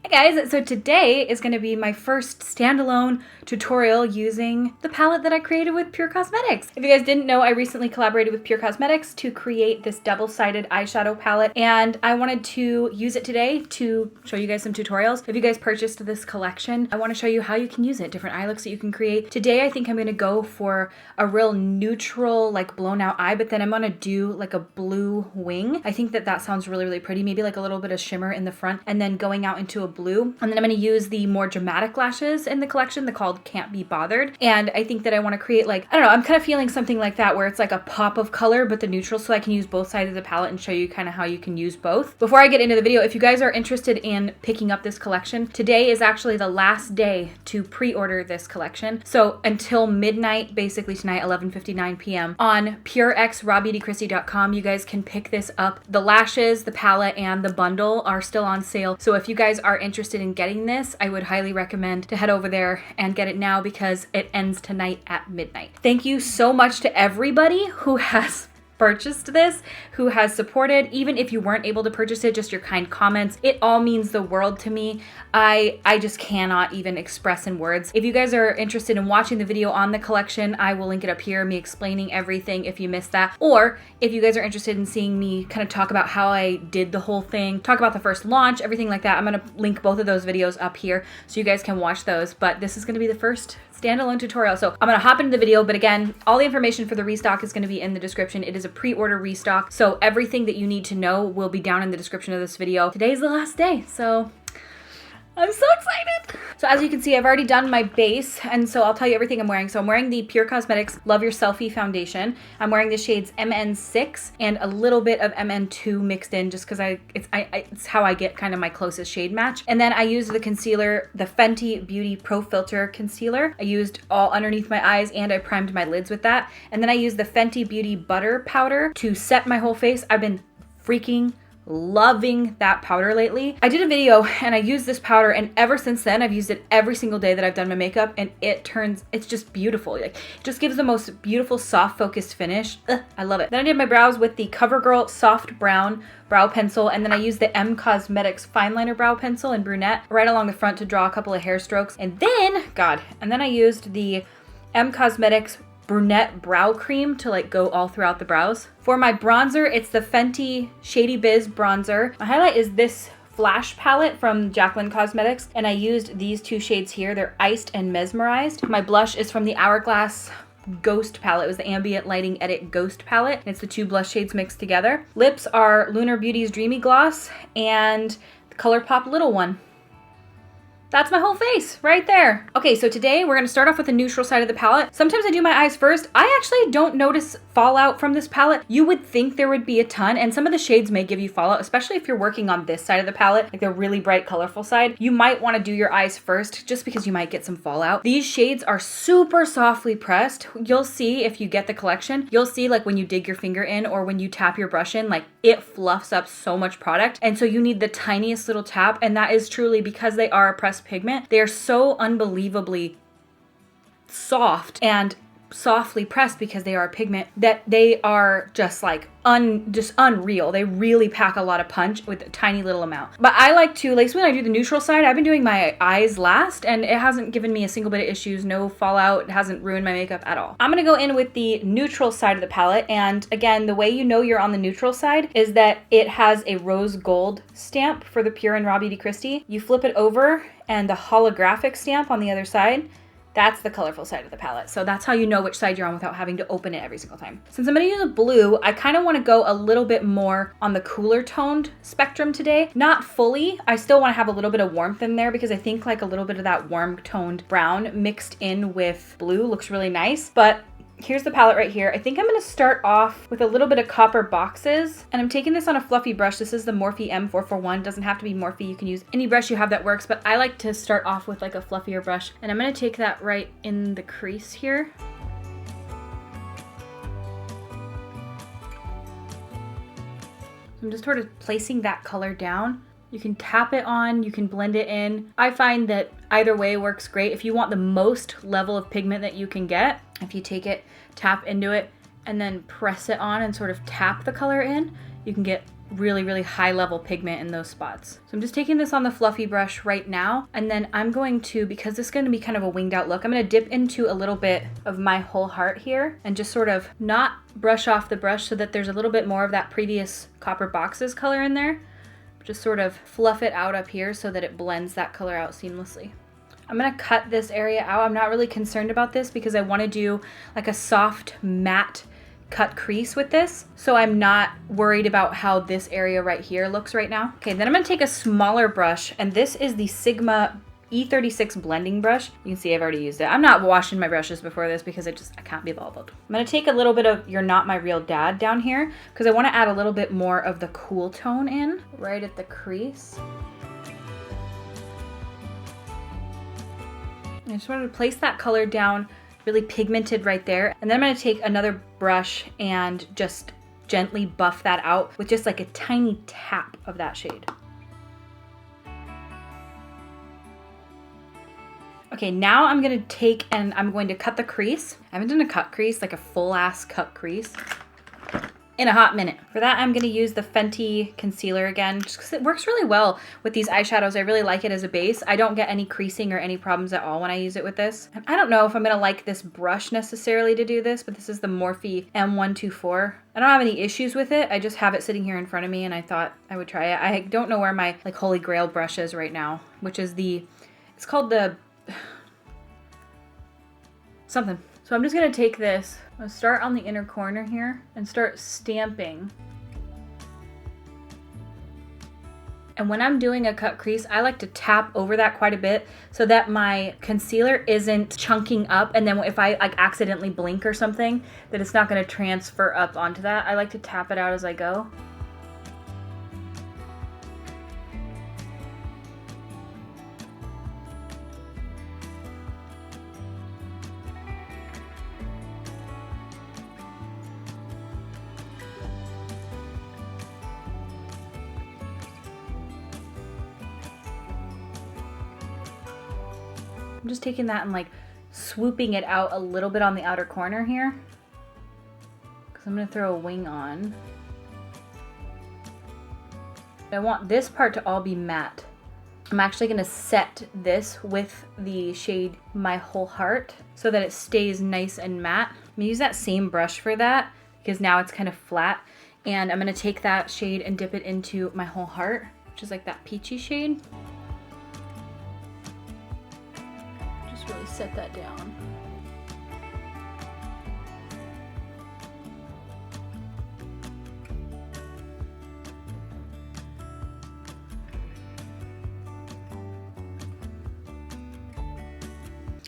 Hey guys, so today is going to be my first standalone tutorial using the palette that I created with PUR Cosmetics. If you guys didn't know, I recently collaborated with PUR Cosmetics to create this double-sided eyeshadow palette, and I wanted to use it today to show you guys some tutorials. If you guys purchased this collection, I want to show you how you can use it, different eye looks that you can create. Today, I think I'm going to go for a real neutral, like blown out eye, but then I'm going to do like a blue wing. I think that sounds really, really pretty. Maybe like a little bit of shimmer in the front and then going out into a blue. And then I'm going to use the more dramatic lashes in the collection, the called Can't Be Bothered. And I think that I want to create like, I don't know, I'm kind of feeling something like that where it's like a pop of color, but the neutral, so I can use both sides of the palette and show you kind of how you can use both. Before I get into the video, if you guys are interested in picking up this collection, today is actually the last day to pre-order this collection. So until midnight, basically tonight, 11:59 p.m. on purxrawbeautykristi.com, you guys can pick this up. The lashes, the palette, and the bundle are still on sale. So if you guys are interested in getting this, I would highly recommend to head over there and get it now because it ends tonight at midnight. Thank you so much to everybody who has purchased this, who has supported, even if you weren't able to purchase it, just your kind comments. It all means the world to me. I just cannot even express in words. If you guys are interested in watching the video on the collection, I will link it up here, me explaining everything if you missed that. Or if you guys are interested in seeing me kind of talk about how I did the whole thing, talk about the first launch, everything like that, I'm gonna link both of those videos up here so you guys can watch those. But this is gonna be the first standalone tutorial. So I'm gonna hop into the video, but again, all the information for the restock is gonna be in the description. It is a pre-order restock, so everything that you need to know will be down in the description of this video. Today's the last day, so I'm so excited. So as you can see, I've already done my base, and so I'll tell you everything I'm wearing. So I'm wearing the PUR Cosmetics Love Your Selfie Foundation. I'm wearing the shades MN6 and a little bit of MN2 mixed in just because it's how I get kind of my closest shade match. And then I used the concealer, the Fenty Beauty Pro Filter Concealer. I used all underneath my eyes and I primed my lids with that. And then I used the Fenty Beauty Butter Powder to set my whole face. I've been freaking loving that powder lately. I did a video and I used this powder, and ever since then I've used it every single day that I've done my makeup, and it's just beautiful. Like, it just gives the most beautiful soft focused finish. I love it. Then I did my brows with the CoverGirl Soft Brown brow pencil, and then I used the M Cosmetics fine liner brow pencil in brunette right along the front to draw a couple of hair strokes. And then I used the M Cosmetics brunette brow cream to like go all throughout the brows. For my bronzer, it's the Fenty Shady Biz bronzer. My highlight is this Flash palette from Jaclyn Cosmetics, and I used these two shades here. They're Iced and Mesmerized. My blush is from the Hourglass Ghost palette. It was the Ambient Lighting Edit Ghost palette, and it's the two blush shades mixed together. Lips are Lunar Beauty's Dreamy Gloss and the ColourPop Little One. That's my whole face right there. Okay, so today we're gonna start off with the neutral side of the palette. Sometimes I do my eyes first. I actually don't notice fallout from this palette. You would think there would be a ton, and some of the shades may give you fallout, especially if you're working on this side of the palette, like the really bright, colorful side. You might wanna do your eyes first just because you might get some fallout. These shades are super softly pressed. You'll see if you get the collection, you'll see like when you dig your finger in or when you tap your brush in, like it fluffs up so much product. And so you need the tiniest little tap, and that is truly because they are a pressed pigment. They are so unbelievably soft and softly pressed because they are a pigment that they are just like just unreal. They really pack a lot of punch with a tiny little amount. But I like to, like when I do the neutral side, I've been doing my eyes last, and it hasn't given me a single bit of issues, no fallout, it hasn't ruined my makeup at all. I'm gonna go in with the neutral side of the palette, and again, the way you know you're on the neutral side is that it has a rose gold stamp for the PUR and Rawbeautykristi. You flip it over and the holographic stamp on the other side, that's the colorful side of the palette. So that's how you know which side you're on without having to open it every single time. Since I'm gonna use a blue, I kind of want to go a little bit more on the cooler toned spectrum today. Not fully, I still want to have a little bit of warmth in there because I think like a little bit of that warm toned brown mixed in with blue looks really nice. But here's the palette right here. I think I'm gonna start off with a little bit of copper boxes, and I'm taking this on a fluffy brush. This is the Morphe M441. Doesn't have to be Morphe, you can use any brush you have that works, but I like to start off with like a fluffier brush, and I'm gonna take that right in the crease here. I'm just sort of placing that color down. You can tap it on, you can blend it in. I find that either way works great. If you want the most level of pigment that you can get, if you take it, tap into it, and then press it on and sort of tap the color in, you can get really, really high level pigment in those spots. So I'm just taking this on the fluffy brush right now. And then I'm going to, because this is going to be kind of a winged out look, I'm going to dip into a little bit of my whole heart here and just sort of not brush off the brush so that there's a little bit more of that previous Copper Boxes color in there. Just sort of fluff it out up here so that it blends that color out seamlessly. I'm gonna cut this area out. I'm not really concerned about this because I wanna do like a soft matte cut crease with this. So I'm not worried about how this area right here looks right now. Okay, then I'm gonna take a smaller brush, and this is the Sigma E36 blending brush. You can see I've already used it. I'm not washing my brushes before this because I can't be bothered. I'm gonna take a little bit of You're Not My Real Dad down here because I wanna add a little bit more of the cool tone in right at the crease. I just wanted to place that color down really pigmented right there. And then I'm gonna take another brush and just gently buff that out with just like a tiny tap of that shade. Okay, now I'm gonna take and I'm going to cut the crease. I haven't done a cut crease, like a full ass cut crease, in a hot minute. For that, I'm gonna use the Fenty concealer again, just because it works really well with these eyeshadows. I really like it as a base. I don't get any creasing or any problems at all when I use it with this. And I don't know if I'm gonna like this brush necessarily to do this, but this is the Morphe M124. I don't have any issues with it. I just have it sitting here in front of me and I thought I would try it. I don't know where my like holy grail brush is right now, which is it's called the something. So I'm just gonna take this, I'm gonna start on the inner corner here and start stamping. And when I'm doing a cut crease, I like to tap over that quite a bit so that my concealer isn't chunking up, and then if I like accidentally blink or something, that it's not gonna transfer up onto that. I like to tap it out as I go. I'm just taking that and like swooping it out a little bit on the outer corner here because I'm going to throw a wing on. I want this part to all be matte. I'm actually going to set this with the shade My Whole Heart so that it stays nice and matte. I'm going to use that same brush for that because now it's kind of flat, and I'm going to take that shade and dip it into My Whole Heart, which is like that peachy shade. Really set that down.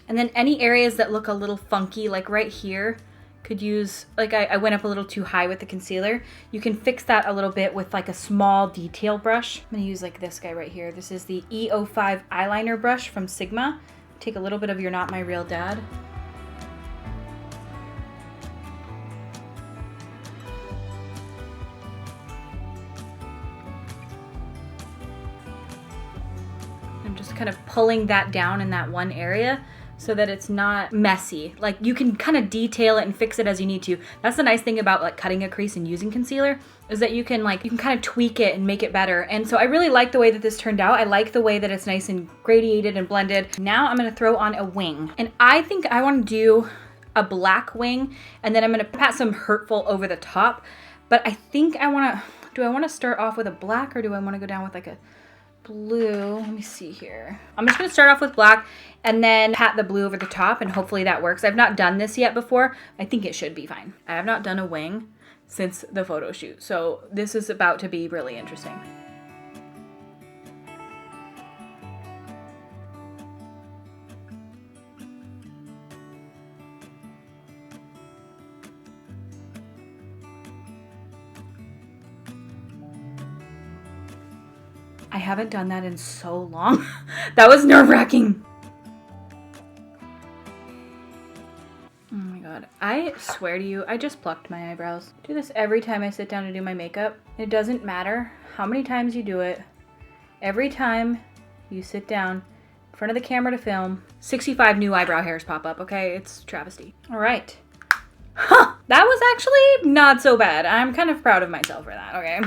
And then any areas that look a little funky, like right here, could use, like I went up a little too high with the concealer. You can fix that a little bit with like a small detail brush. I'm gonna use like this guy right here. This is the E05 eyeliner brush from Sigma. Take a little bit of You're Not My Real Dad. I'm just kind of pulling that down in that one area so that it's not messy. Like you can kind of detail it and fix it as you need to. That's the nice thing about like cutting a crease and using concealer, is that you can kind of tweak it and make it better. And so I really like the way that this turned out. I like the way that it's nice and gradiated and blended. Now I'm gonna throw on a wing. And I think I wanna do a black wing, and then I'm gonna pat some Hurtful over the top. But I think do I wanna start off with a black, or do I wanna go down with like a blue? Let me see here. I'm just gonna start off with black and then pat the blue over the top, and hopefully that works. I've not done this yet before. I think it should be fine. I have not done a wing since the photo shoot, so this is about to be really interesting. I haven't done that in so long. That was nerve-wracking. Oh my god. I swear to you, I just plucked my eyebrows. I do this every time I sit down to do my makeup. It doesn't matter how many times you do it. Every time you sit down in front of the camera to film, 65 new eyebrow hairs pop up, okay? It's travesty. All right. Huh! that was actually not so bad. I'm kind of proud of myself for that, okay?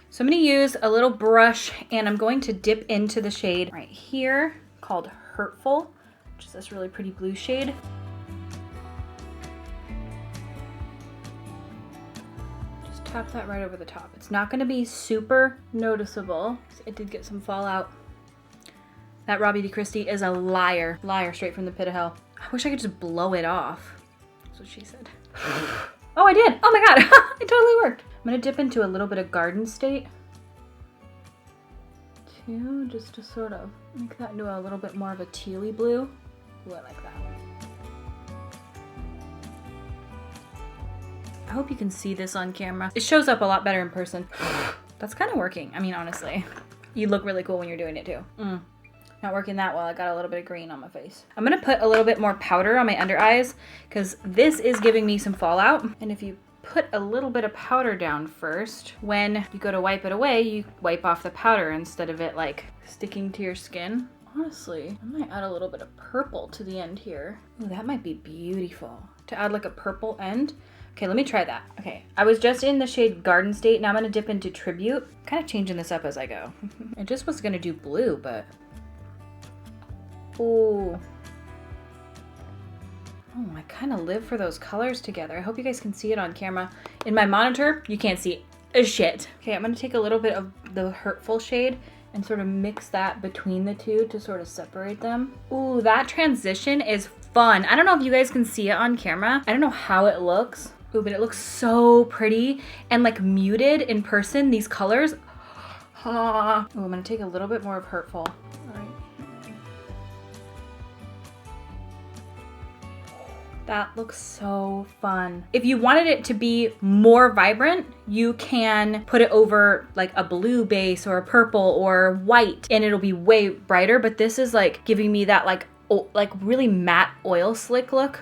So I'm gonna use a little brush and I'm going to dip into the shade right here called Hurtful, which is this really pretty blue shade. Just tap that right over the top. It's not gonna be super noticeable. It did get some fallout. That Rawbeautykristi is a liar. Liar straight from the pit of hell. I wish I could just blow it off. That's what she said. Oh, I did. Oh my God, it totally worked. I'm gonna dip into a little bit of Garden State too, just to sort of make that into a little bit more of a tealy blue. Ooh, I like that. I hope you can see this on camera. It shows up a lot better in person. That's kind of working. I mean, honestly, you look really cool when you're doing it too. Not working that well. I got a little bit of green on my face. I'm gonna put a little bit more powder on my under eyes because this is giving me some fallout. And if you put a little bit of powder down first, when you go to wipe it away, you wipe off the powder instead of it like sticking to your skin. Honestly, I might add a little bit of purple to the end here. Ooh, that might be beautiful. To add like a purple end. Okay, let me try that. Okay, I was just in the shade Garden State. Now I'm gonna dip into Tribute. Kind of changing this up as I go. I just was gonna do blue, but ooh. Oh, I kind of live for those colors together. I hope you guys can see it on camera. In my monitor, you can't see a shit. Okay, I'm gonna take a little bit of the Hurtful shade and sort of mix that between the two to sort of separate them. Ooh, that transition is fun. I don't know if you guys can see it on camera. I don't know how it looks. Ooh, but it looks so pretty and like muted in person, these colors. Ooh, I'm gonna take a little bit more of Hurtful. That looks so fun. If you wanted it to be more vibrant, you can put it over like a blue base or a purple or white and it'll be way brighter, but this is like giving me that like really matte oil slick look.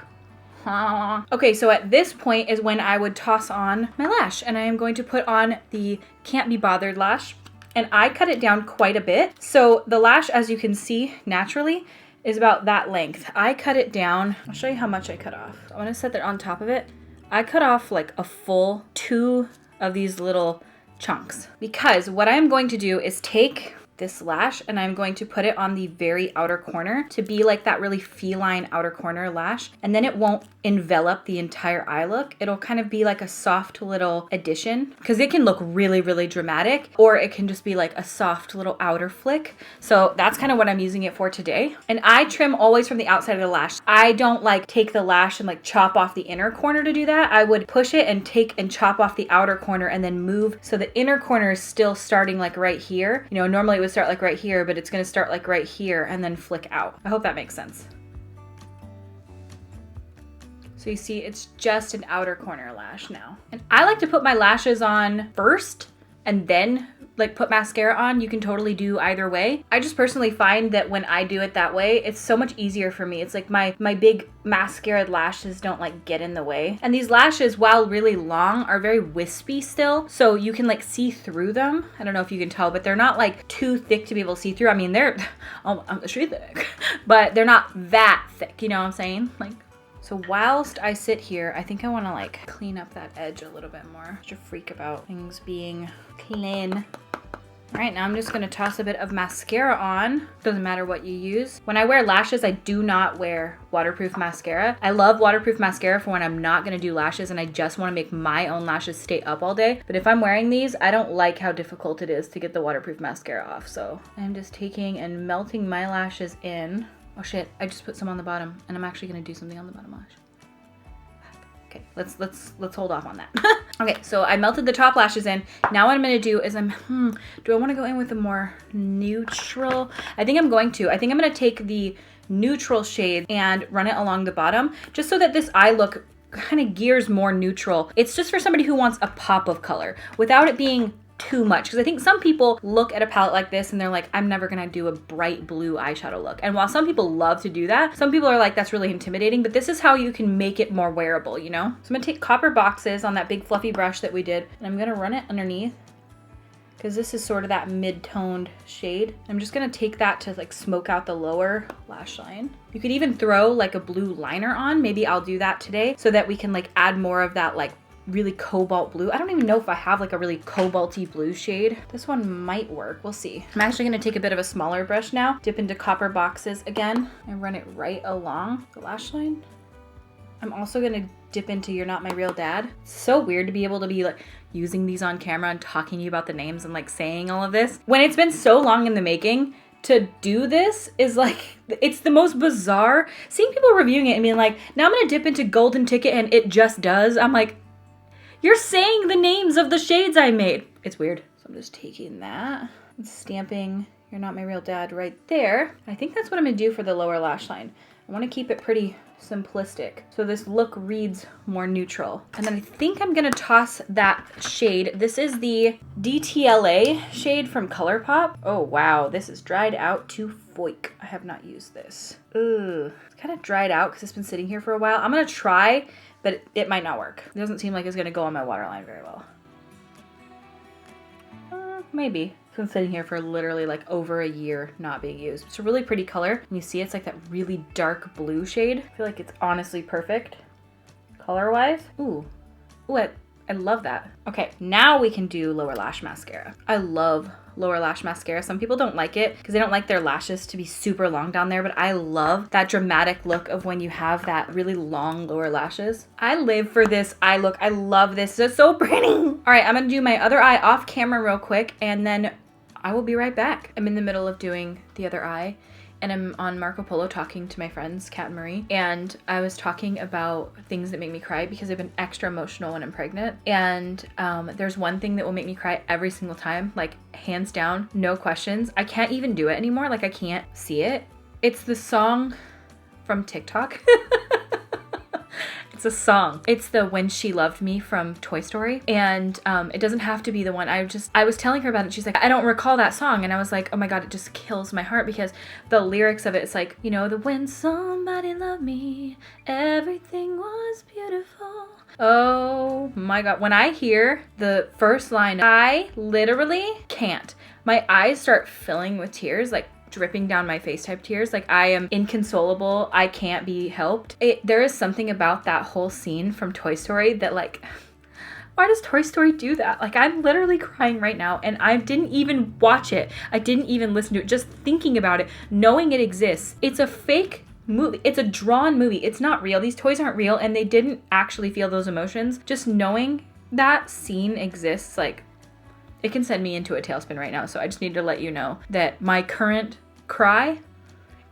Okay, so at this point is when I would toss on my lash and I am going to put on the Can't Be Bothered lash and I cut it down quite a bit. So the lash, as you can see naturally, is about that length. I cut it down. I'll show you how much I cut off. I'm gonna set that on top of it. I cut off like a full 2 of these little chunks because what I'm going to do is take this lash and I'm going to put it on the very outer corner to be like that really feline outer corner lash, and then it won't envelop the entire eye look. It'll kind of be like a soft little addition because it can look really, really dramatic, or it can just be like a soft little outer flick. So that's kind of what I'm using it for today. And I trim always from the outside of the lash. I don't like take the lash and like chop off the inner corner to do that. I would push it and take and chop off the outer corner and then move so the inner corner is still starting like right here. You know, normally it would start like right here, but it's gonna start like right here and then flick out. I hope that makes sense. So you see, it's just an outer corner lash now. And I like to put my lashes on first and then like put mascara on. You can totally do either way. I just personally find that when I do it that way, it's so much easier for me. It's like my big mascara lashes don't like get in the way. And these lashes, while really long, are very wispy still. So you can like see through them. I don't know if you can tell, but they're not like too thick to be able to see through. I mean, they're almost thick, but they're not that thick. You know what I'm saying? Like, so whilst I sit here, I think I want to like clean up that edge a little bit more. Such a freak about things being clean. All right, now I'm just gonna toss a bit of mascara on. Doesn't matter what you use. When I wear lashes, I do not wear waterproof mascara. I love waterproof mascara for when I'm not gonna do lashes and I just wanna make my own lashes stay up all day. But if I'm wearing these, I don't like how difficult it is to get the waterproof mascara off. So I'm just taking and melting my lashes in. Oh shit, I just put some on the bottom and I'm actually gonna do something on the bottom lash. Okay, let's hold off on that. Okay, so I melted the top lashes in. Now what I'm gonna do is do I wanna go in with a more neutral? I think I'm going to. I think I'm gonna take the neutral shade and run it along the bottom just so that this eye look kind of gears more neutral. It's just for somebody who wants a pop of color without it being too much, because I think some people look at a palette like this and they're like, I'm never gonna do a bright blue eyeshadow look. And while some people love to do that, some people are like, that's really intimidating, but this is how you can make it more wearable, you know? So I'm gonna take copper boxes on that big fluffy brush that we did, and I'm gonna run it underneath because this is sort of that mid-toned shade. I'm just gonna take that to like smoke out the lower lash line. You could even throw like a blue liner on. Maybe I'll do that today so that we can like add more of that like really cobalt blue. I don't even know if I have like a really cobalty blue shade. This one might work, we'll see. I'm actually gonna take a bit of a smaller brush now, dip into Copper Boxes again, and run it right along the lash line. I'm also gonna dip into You're Not My Real Dad. It's so weird to be able to be like using these on camera and talking to you about the names and like saying all of this. When it's been so long in the making, to do this is like, it's the most bizarre. Seeing people reviewing it and being like, now I'm gonna dip into Golden Ticket and it just does. I'm like, you're saying the names of the shades I made. It's weird. So I'm just taking that and stamping You're Not My Real Dad right there. I think that's what I'm gonna do for the lower lash line. I wanna keep it pretty simplistic so this look reads more neutral. And then I think I'm gonna toss that shade. This is the DTLA shade from ColourPop. Oh wow, this is dried out to foik. I have not used this. Ugh, it's kind of dried out because it's been sitting here for a while. I'm gonna try, but it might not work. It doesn't seem like it's gonna go on my waterline very well. Maybe. It's been sitting here for literally like over a year not being used. It's a really pretty color. And you see it's like that really dark blue shade. I feel like it's honestly perfect color-wise. Ooh, I love that. Okay, now we can do lower lash mascara. I love lower lash mascara. Some people don't like it because they don't like their lashes to be super long down there, but I love that dramatic look of when you have that really long lower lashes. I live for this eye look. I love this. It's so pretty. All right, I'm gonna do my other eye off camera real quick and then I will be right back. I'm in the middle of doing the other eye and I'm on Marco Polo talking to my friends, Kat and Marie, and I was talking about things that make me cry because I've been extra emotional when I'm pregnant. And there's one thing that will make me cry every single time, like hands down, no questions. I can't even do it anymore. Like I can't see it. It's the song from TikTok. It's a song. It's the When She Loved Me from Toy Story. And it doesn't have to be the one. I was telling her about it. She's like, I don't recall that song. And I was like, oh my God, it just kills my heart because the lyrics of it, it's like, you know, the when somebody loved me, everything was beautiful. Oh my God. When I hear the first line, I literally can't. My eyes start filling with tears, like dripping down my face type tears. Like I am inconsolable. I can't be helped. There is something about that whole scene from Toy Story that like, why does Toy Story do that? Like I'm literally crying right now and I didn't even watch it. I didn't even listen to it. Just thinking about it, knowing it exists. It's a fake movie. It's a drawn movie. It's not real. These toys aren't real and they didn't actually feel those emotions. Just knowing that scene exists, like it can send me into a tailspin right now. So I just need to let you know that my current cry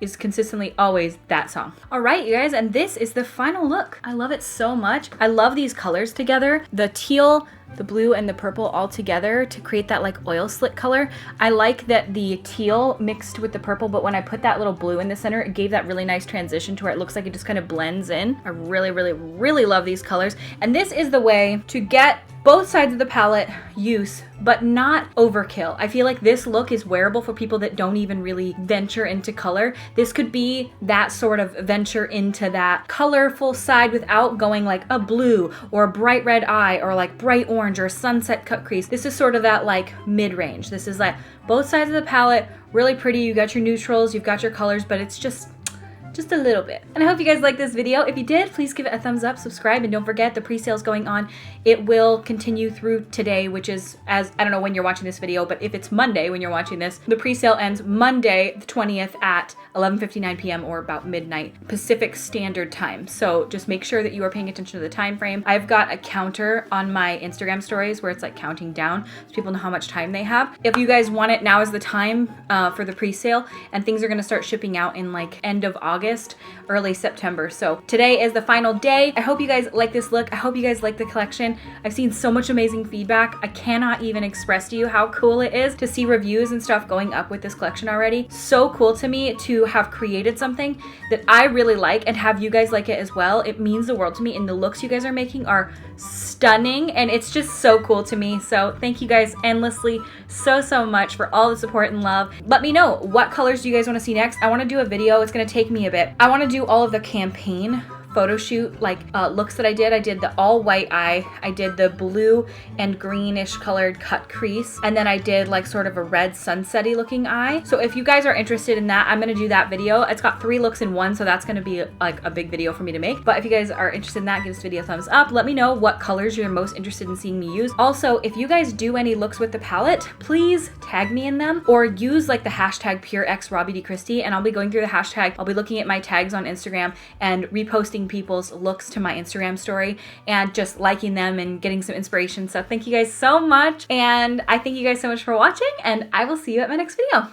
is consistently always that song. All right, you guys, and this is the final look. I love it so much. I love these colors together. The teal, the blue, and the purple all together to create that like oil slick color. I like that the teal mixed with the purple, but when I put that little blue in the center, it gave that really nice transition to where it looks like it just kind of blends in. I really, really, really love these colors. And this is the way to get both sides of the palette use, but not overkill. I feel like this look is wearable for people that don't even really venture into color. This could be that sort of venture into that colorful side without going like a blue or a bright red eye or like bright orange or sunset cut crease. This is sort of that like mid-range. This is like both sides of the palette, really pretty. You got your neutrals, you've got your colors, but it's just a little bit. And I hope you guys liked this video. If you did, please give it a thumbs up, subscribe, and don't forget the pre-sale's going on. It will continue through today, which is, as I don't know when you're watching this video, but if it's Monday when you're watching this, the pre-sale ends Monday the 20th at 11:59 p.m. or about midnight Pacific Standard Time. So just make sure that you are paying attention to the time frame. I've got a counter on my Instagram stories where it's like counting down so people know how much time they have. If you guys want it, now is the time for the pre-sale, and things are gonna start shipping out in like end of August, early September. So today is the final day. I hope you guys like this look. I hope you guys like the collection. I've seen so much amazing feedback. I cannot even express to you how cool it is to see reviews and stuff going up with this collection already. So cool to me to have created something that I really like and have you guys like it as well. It means the world to me, and the looks you guys are making are stunning and it's just so cool to me. So thank you guys endlessly so much for all the support and love. Let me know, what colors do you guys want to see next? I want to do a video. It's going to take me a bit. I want to do all of the campaign photo shoot like looks that I did. I did the all white eye, I did the blue and greenish colored cut crease, and then I did like sort of a red sunsetty looking eye. So if you guys are interested in that, I'm gonna do that video. It's got 3 looks in one, so that's gonna be like a big video for me to make. But if you guys are interested in that, give this video a thumbs up. Let me know what colors you're most interested in seeing me use. Also, if you guys do any looks with the palette, please tag me in them or use like the hashtag PUR Rawbeautykristi, and I'll be going through the hashtag. I'll be looking at my tags on Instagram and reposting people's looks to my Instagram story and just liking them and getting some inspiration. So thank you guys so much, and I thank you guys so much for watching, and I will see you at my next video.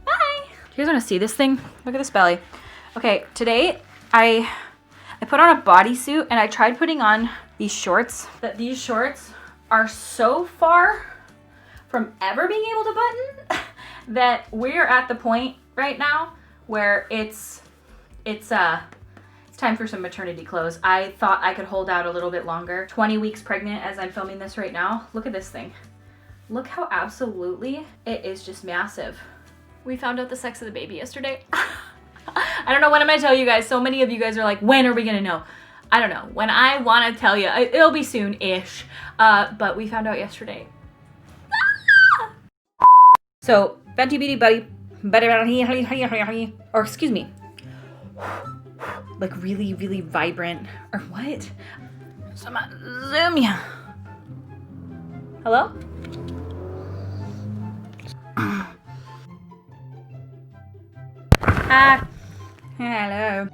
Bye! You guys wanna see this thing? Look at this belly. Okay, today I put on a bodysuit and I tried putting on these shorts, but these shorts are so far from ever being able to button that we're at the point right now where it's time for some maternity clothes. I thought I could hold out a little bit longer. 20 weeks pregnant as I'm filming this right now. Look at this thing. Look how absolutely it is just massive. We found out the sex of the baby yesterday. I don't know when I'm gonna tell you guys. So many of you guys are like, when are we gonna know? I don't know. When I wanna tell you, it'll be soon-ish. But we found out yesterday. So, Fenty Beauty Buddy, or excuse me, like really, really vibrant, or what? Some zoom ya. Hello? Hello.